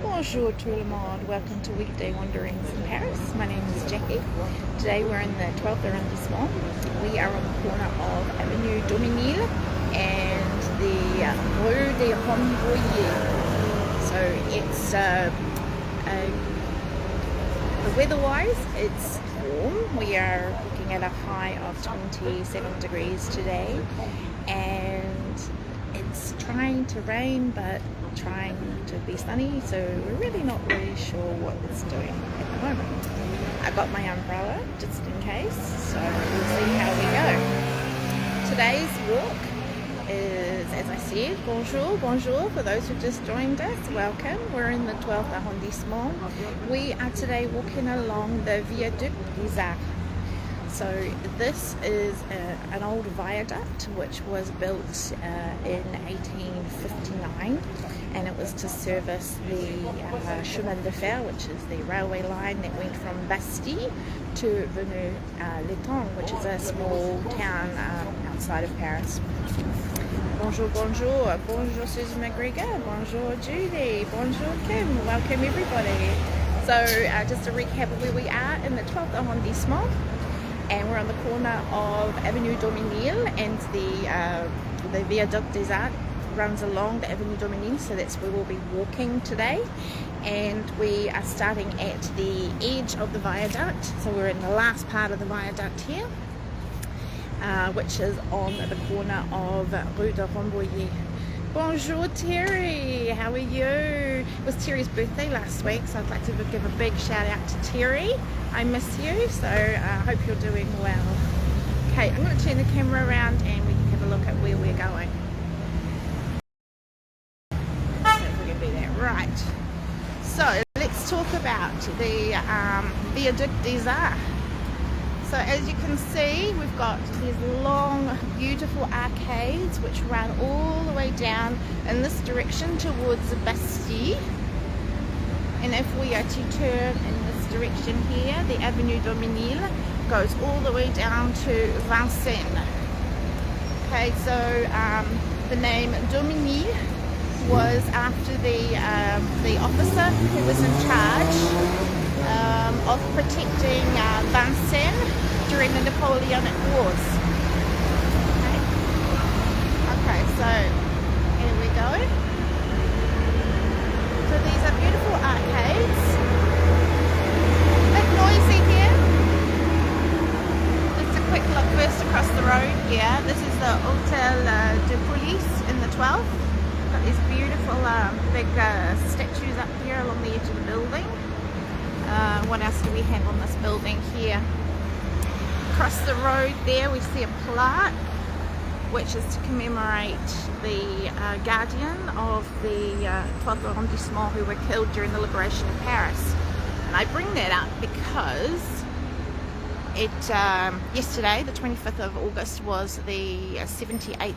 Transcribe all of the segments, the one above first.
Bonjour tout le monde, welcome to Weekday Wandering in Paris. My name is Jacqui. Today we're in the 12th arrondissement. We are on the corner of Avenue Daumesnil and the Rue des Rambouillet. So it's, the weather-wise, it's warm. We are looking at a high of 27 degrees today, and it's trying to rain but trying to be sunny, so we're really not really sure what it's doing at the moment. I got my umbrella just in case, so we'll see how we go. Today's walk is, as I said, bonjour for those who just joined us, welcome. We're in the 12th arrondissement. We are today walking along the Viaduct des Arts. So this is an old viaduct which was built in 1859, and it was to service the chemin de fer, which is the railway line that went from Bastille to Viaduct, which is a small town outside of Paris. Bonjour, Susan McGregor, bonjour Judy, bonjour Kim, welcome everybody. So just a recap of where we are in the 12th arrondissement. And we're on the corner of Avenue Daumesnil, and the Viaduct des Arts runs along the Avenue Daumesnil, so that's where we'll be walking today. And we are starting at the edge of the viaduct, so we're in the last part of the viaduct here, which is on the corner of Rue de Rambouillet. Bonjour Terry, how are you? It was Terry's birthday last week, so I'd like to give a big shout out to Terry. I miss you, so I hope you're doing well. Okay, I'm going to turn the camera around and we can have a look at where we're going. So if we can be there. Right, so let's talk about the Viaduct des Arts. So as you can see, we've got these long, beautiful arcades which run all the way down in this direction towards the Bastille. And if we are to turn in this direction here, the Avenue Daumesnil goes all the way down to Vincennes. Okay, so the name Daumesnil was after the officer who was in charge of protecting Vincennes during the Napoleonic Wars. Okay, so here we go. So these are beautiful arcades. A bit noisy here. Just a quick look first across the road here. This is the Hotel de Police in the 12th. Got these beautiful big statues up here along the edge of the building. What else do we have on this building here? Across the road there we see a plaque which is to commemorate the guardian of the 12th arrondissement who were killed during the liberation of Paris. And I bring that up because yesterday, the 25th of August, was the 78th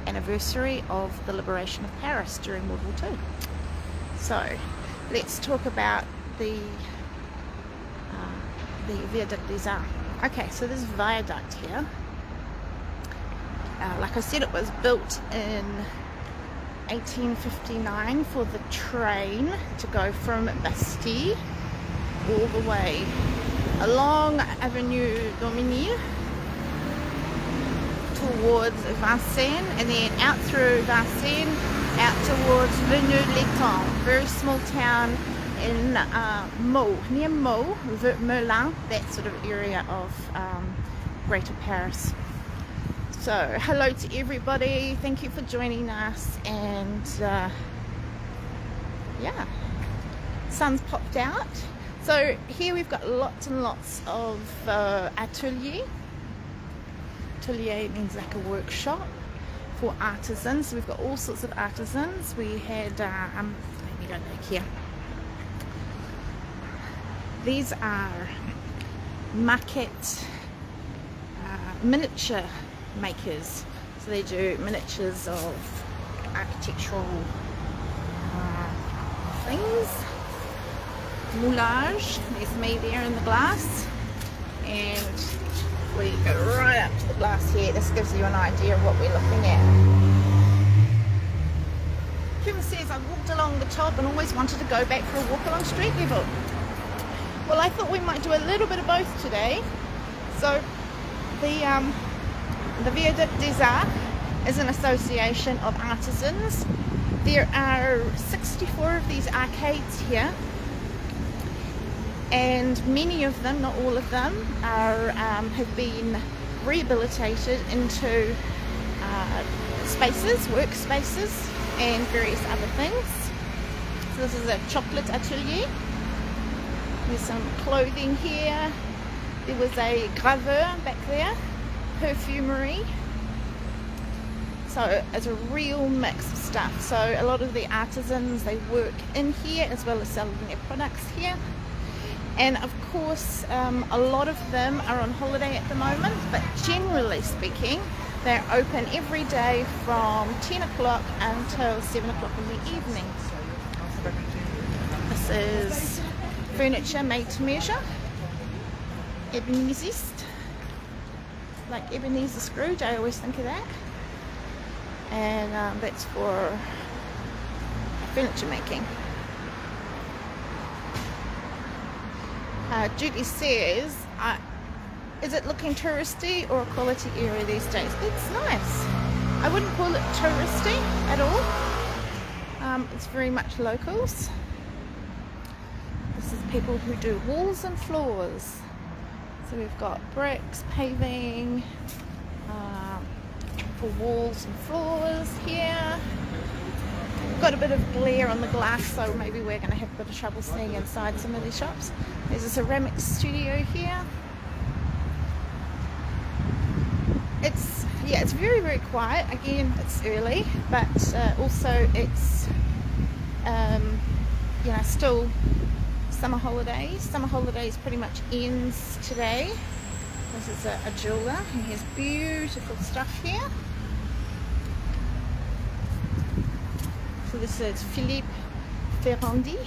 anniversary of the liberation of Paris during World War II. So let's talk about the Viaduct des Arts. Okay, so this viaduct here, like I said, it was built in 1859 for the train to go from Bastille all the way along Avenue Daumesnil towards Vincennes, and then out through Vincennes out towards Viaduct, very small town in Meaux, near Meaux, Melun, that sort of area of Greater Paris. So hello to everybody, thank you for joining us, and yeah, sun's popped out. So here we've got lots and lots of atelier. Atelier means like a workshop for artisans. So we've got all sorts of artisans. We had, let me go back here. These are maquette miniature makers. So they do miniatures of architectural things. Moulage, there's me there in the glass, and we go right up to the glass here. This gives you an idea of what we're looking at. Kim says, I walked along the top and always wanted to go back for a walk along street level. Well, I thought we might do a little bit of both today. So the Viaduct des Arts is an association of artisans. There are 64 of these arcades here, and many of them, not all of them, are have been rehabilitated into spaces, workspaces, and various other things. So this is a chocolate atelier. There's some clothing here. There was a graveur back there, perfumery. So it's a real mix of stuff. So a lot of the artisans, they work in here as well as selling their products here. And of course, a lot of them are on holiday at the moment, but generally speaking, they're open every day from 10 o'clock until 7 o'clock in the evening. This is furniture made to measure. Ebenezist, like Ebenezer Scrooge, I always think of that. And that's for furniture making. Judy says, is it looking touristy or a quality area these days? It's nice. I wouldn't call it touristy at all. It's very much locals. This is people who do walls and floors. So we've got bricks, paving, for walls and floors here. We've got a bit of glare on the glass, so maybe we're going to have a bit of trouble seeing inside some of these shops. There's a ceramics studio here. It's very, very quiet. Again, it's early, but also it's still summer holidays. Summer holidays pretty much ends today. This is a jeweler. He has beautiful stuff here. So this is Philippe Ferrandi.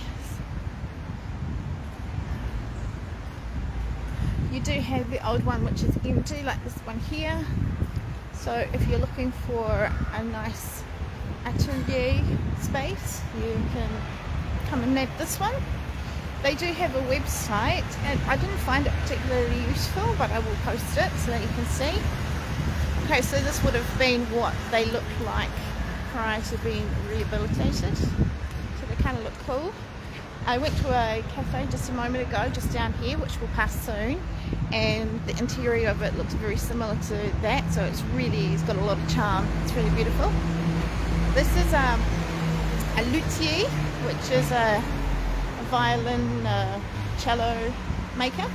You do have the old one which is empty, like this one here. So if you're looking for a nice atelier space, you can come and nab this one. They do have a website, and I didn't find it particularly useful, but I will post it so that you can see. Okay, so this would have been what they looked like prior to being rehabilitated. So they kind of look cool. I went to a cafe just a moment ago, just down here, which we'll pass soon, and the interior of it looks very similar to that, so it's got a lot of charm. It's really beautiful. This is a luthier, which is a violin, cello maker.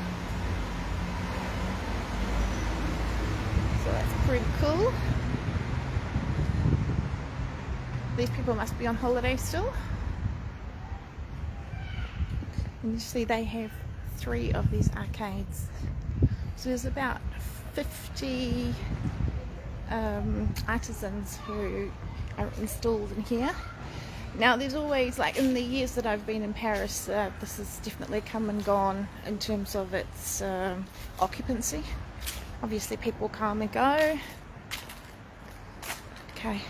So that's pretty cool. These people must be on holiday still. And you see they have 3 of these arcades. So there's about 50 artisans who are installed in here. Now there's always, like in the years that I've been in Paris, this has definitely come and gone in terms of its occupancy. Obviously people come and go. Okay,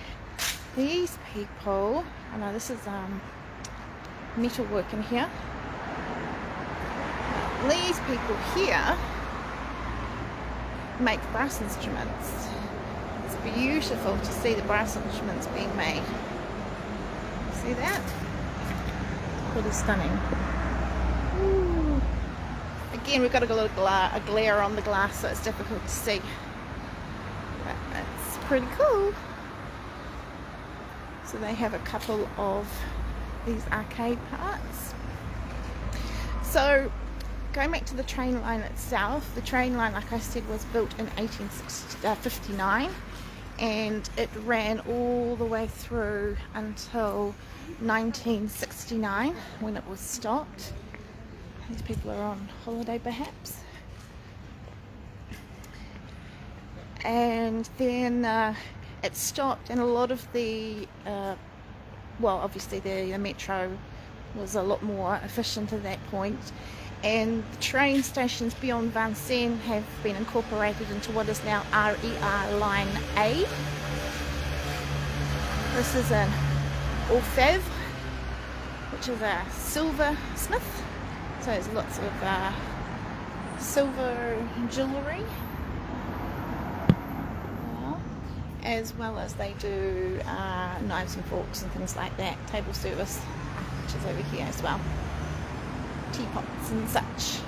these people, I know this is metal work in here. These people here make brass instruments. It's beautiful to see the brass instruments being made. See that? Pretty stunning. Ooh. Again, we've got a glare on the glass, so it's difficult to see. But it's pretty cool. So they have a couple of these arcade parts. So going back to the train line itself, the train line, like I said, was built in 1859, and it ran all the way through until 1969 when it was stopped. These people are on holiday perhaps. And then it stopped, and a lot of the well, obviously the metro was a lot more efficient at that point, and the train stations beyond Vincennes have been incorporated into what is now RER Line A. This is a orfèvre, which is a silversmith. So there's lots of silver jewellery, as well as they do knives and forks and things like that. Table service, which is over here as well. Teapots and such.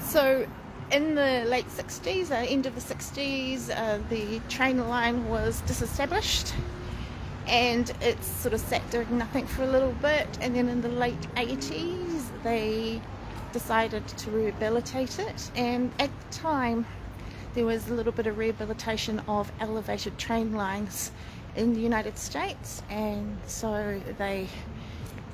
So in the late 60s, end of the 60s, the train line was disestablished and it sort of sat doing nothing for a little bit, and then in the late 80s they decided to rehabilitate it, and at the time there was a little bit of rehabilitation of elevated train lines in the United States, and so they,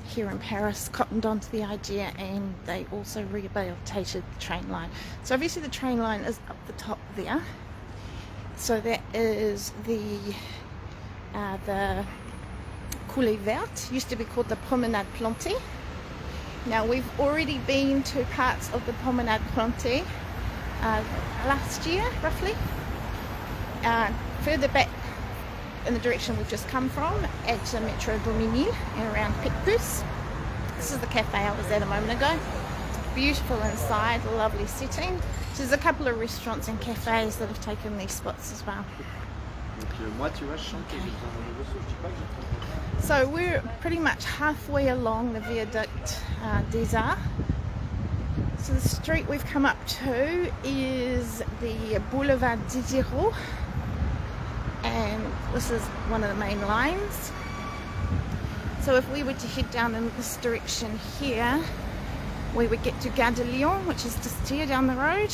here in Paris, cottoned onto the idea and they also rehabilitated the train line. So obviously the train line is up the top there. So that is the Coulée Verte, used to be called the Promenade Plantée. Now we've already been to parts of the Promenade Plantée last year, roughly. Further back in the direction we've just come from, at Metro Bouménil and around Picpus. This is the cafe I was at a moment ago. Beautiful inside, lovely setting. So there's a couple of restaurants and cafes that have taken these spots as well. Okay. So we're pretty much halfway along the Viaduct des Arts. So the street we've come up to is the Boulevard Diderot, and this is one of the main lines. So if we were to head down in this direction here, we would get to Gare de Lyon, which is just here down the road.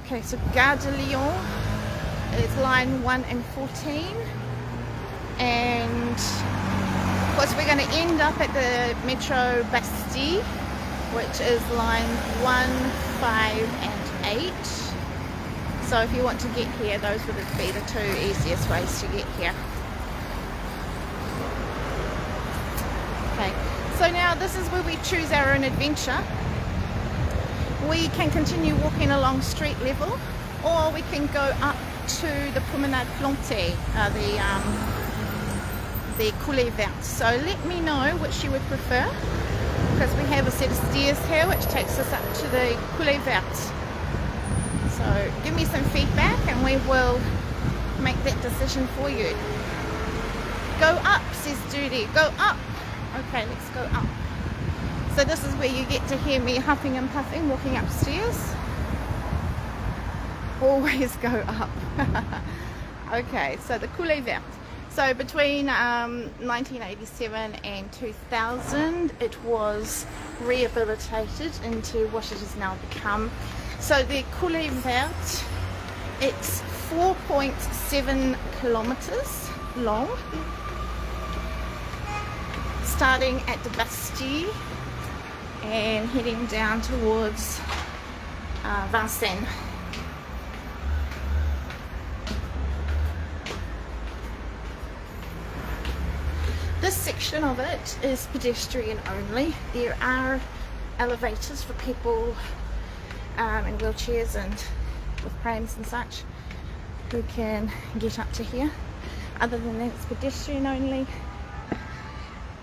Okay, so Gare de Lyon is line 1 and 14, and of course we're going to end up at the Metro Bastille, which is line 1, 5 and 8. So if you want to get here, those would be the two easiest ways to get here. Okay, so now this is where we choose our own adventure. We can continue walking along street level, or we can go up to the Promenade Plantée, the Coulée Verte. So let me know which you would prefer, because we have a set of stairs here which takes us up to the Coulée Verte. So give me some feedback and we will make that decision for you. Go up, says Judy. Go up. Okay, let's go up. So this is where you get to hear me huffing and puffing walking upstairs. Always go up. Okay, so the Coulée Verte. So between 1987 and 2000, it was rehabilitated into what it has now become. So the Coulée Verte, it's 4.7 kilometers long, starting at the Bastille and heading down towards Vincennes. This section of it is pedestrian only. There are elevators for people in wheelchairs and with prams and such who can get up to here. Other than that, it's pedestrian only.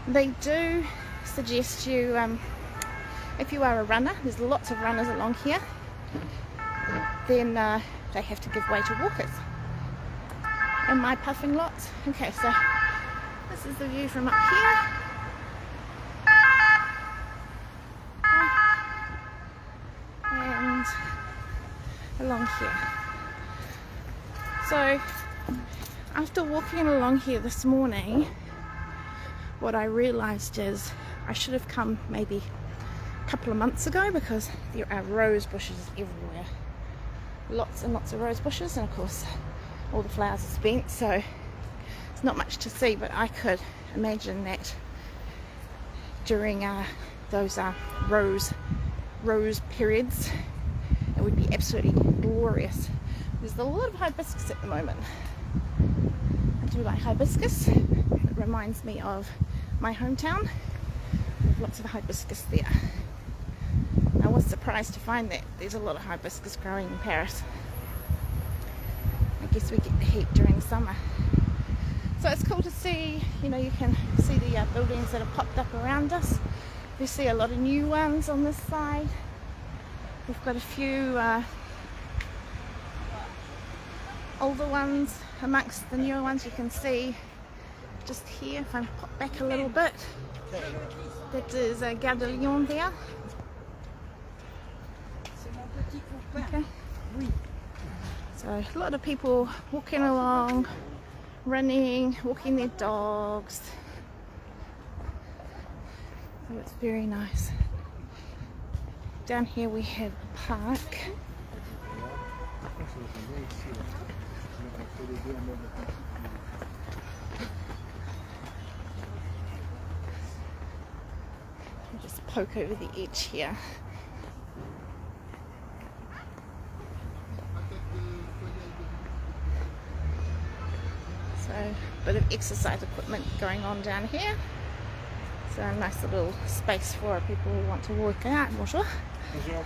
They do suggest you, if you are a runner, there's lots of runners along here, then they have to give way to walkers. Am I puffing lots? Okay, so this is the view from up here. And along here. So after walking along here this morning, what I realized is I should have come maybe a couple of months ago, because there are rose bushes everywhere. Lots and lots of rose bushes, and of course all the flowers are spent, so it's not much to see, but I could imagine that during those rose periods it would be absolutely glorious. There's a lot of hibiscus at the moment. I do like hibiscus. It reminds me of my hometown. There's lots of hibiscus there. I was surprised to find that there's a lot of hibiscus growing in Paris. I guess we get the heat during the summer. So it's cool to see, you can see the buildings that have popped up around us. We see a lot of new ones on this side. We've got a few older ones amongst the newer ones. You can see just here, if I pop back a little bit, that is a Gare de Lyon there. Okay. So a lot of people walking along, running, walking their dogs. So it's very nice. Down here we have a park. I'll just poke over the edge here. So a bit of exercise equipment going on down here. So a nice little space for people who want to work out. Bonjour. Bonjour.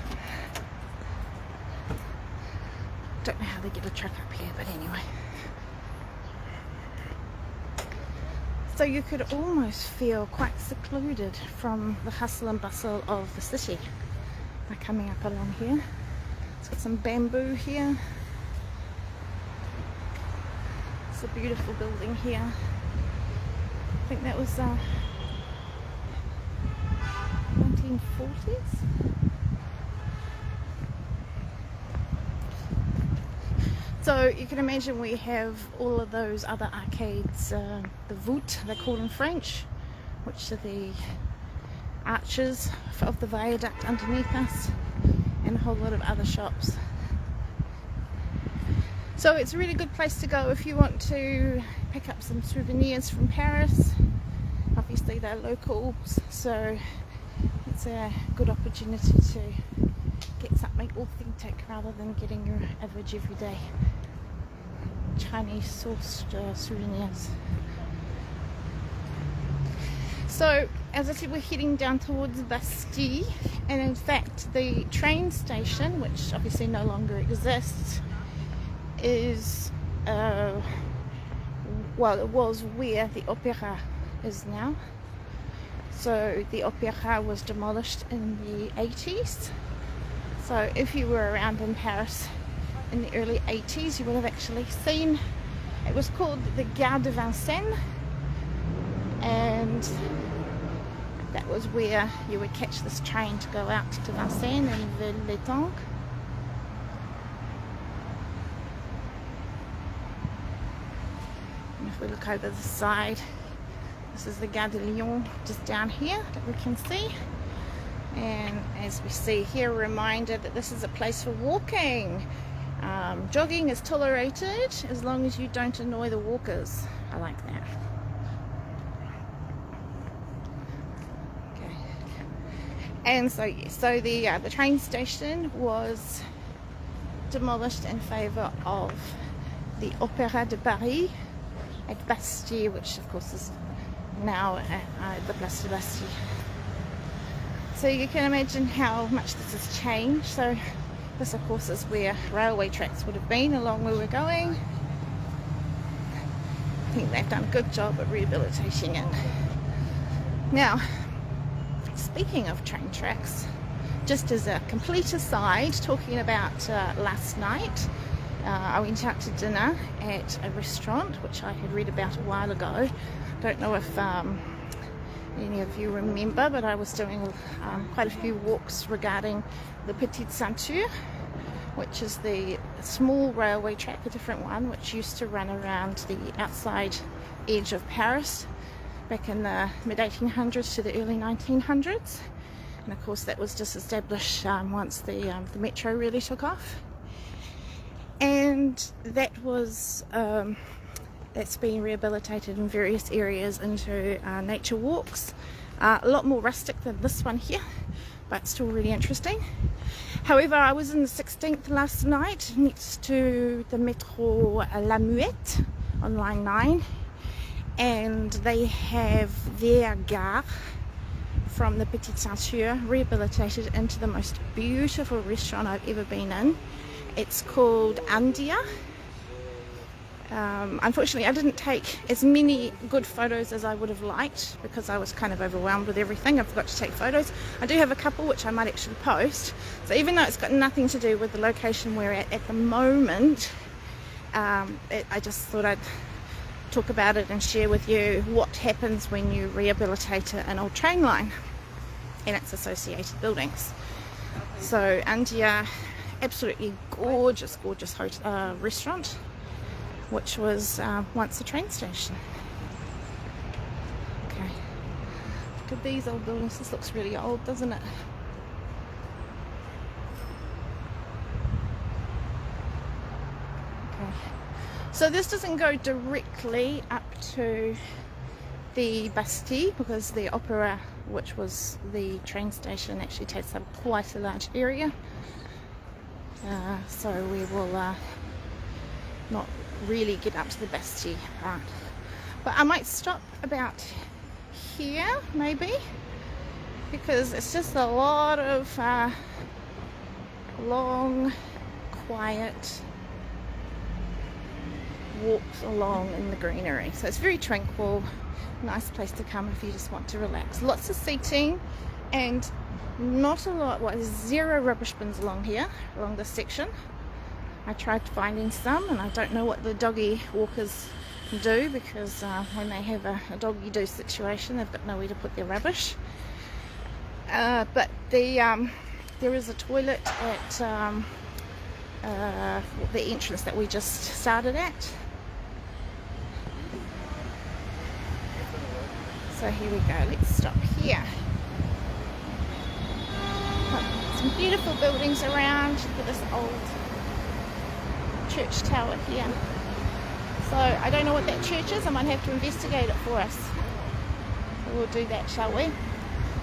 Don't know how they get a truck up here, but anyway. So you could almost feel quite secluded from the hustle and bustle of the city by coming up along here. It's got some bamboo here. It's a beautiful building here. I think that was 1940s. So you can imagine we have all of those other arcades, the voûtes they're called in French, which are the arches of the viaduct underneath us, and a whole lot of other shops. So it's a really good place to go if you want to pick up some souvenirs from Paris. Obviously they're locals, so it's a good opportunity to get something authentic rather than getting your average everyday Chinese sourced souvenirs. So as I said, we're heading down towards Bastille, and in fact the train station, which obviously no longer exists, is well, it was where the Opera is now. So the Opera was demolished in the 80s. So if you were around in Paris in the early 80s, you would have actually seen, it was called the Gare de Vincennes, and that was where you would catch this train to go out to Vincennes and Viaduct. And if we look over the side, this is the Gare de Lyon just down here that we can see. And as we see here, a reminder that this is a place for walking. Jogging is tolerated as long as you don't annoy the walkers. I like that. Okay. And so yes, so the train station was demolished in favour of the Opéra de Paris at Bastille, which of course is now the Place de Bastille. So you can imagine how much this has changed. So this of course is where railway tracks would have been along where we're going. I think they've done a good job at rehabilitating it. Now, speaking of train tracks, just as a complete aside, talking about last night, I went out to dinner at a restaurant which I had read about a while ago. Don't know if any of you remember, but I was doing quite a few walks regarding the Petite Ceinture, which is the small railway track, a different one, which used to run around the outside edge of Paris back in the mid-1800s to the early 1900s. And of course that was just established once the metro really took off. And that was it's been rehabilitated in various areas into nature walks. A lot more rustic than this one here, but still really interesting. However, I was in the 16th last night next to the Metro La Muette on line 9, and they have their gare from the Petite Ceinture rehabilitated into the most beautiful restaurant I've ever been in. It's called India, Unfortunately, I didn't take as many good photos as I would have liked because I was kind of overwhelmed with everything. I forgot to take photos. I do have a couple which I might actually post. So even though it's got nothing to do with the location we're at the moment, I just thought I'd talk about it and share with you what happens when you rehabilitate an old train line and its associated buildings. So Andia, absolutely gorgeous hotel, restaurant, which was once a train station. Okay, look at these old buildings. This looks really old, doesn't it? Okay, so this doesn't go directly up to the Bastille because the Opera, which was the train station, actually takes up quite a large area. So we will not really get up to the Bastille part. But I might stop about here, maybe, because it's just a lot of long, quiet walks along in the greenery. So it's very tranquil. Nice place to come if you just want to relax. Lots of seating and not a lot, there's 0 rubbish bins along here, along this section. I tried finding some and I don't know what the doggy walkers do because when they have a doggy do situation, they've got nowhere to put their rubbish. But there is a toilet at the entrance that we just started at. So here we go, let's stop here. Some beautiful buildings around. Look at this old church tower here. So I don't know what that church is. I might have to investigate it for us. So we'll do that, shall we?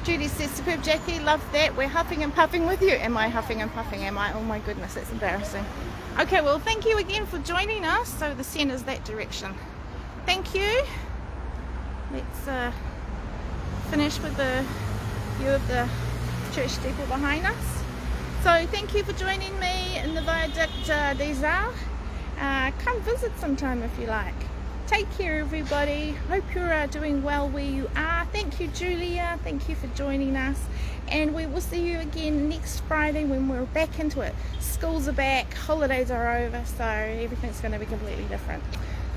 Judy says, superb Jacqui, love that. We're huffing and puffing with you. Am I huffing and puffing? Am I? Oh my goodness, that's embarrassing. Okay, well thank you again for joining us. So the scent is that direction. Thank you. Let's finish with the view of the church steeple behind us. So thank you for joining me in the Viaduct des Arts. Come visit sometime if you like. Take care everybody. Hope you're doing well where you are. Thank you Julia, thank you for joining us, and we will see you again next Friday when we're back into it. Schools are back, holidays are over, so everything's going to be completely different.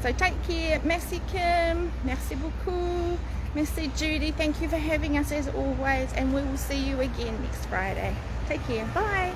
So take care. Merci Kim, merci beaucoup, merci Judy, thank you for having us as always, and we will see you again next Friday. Take care, bye.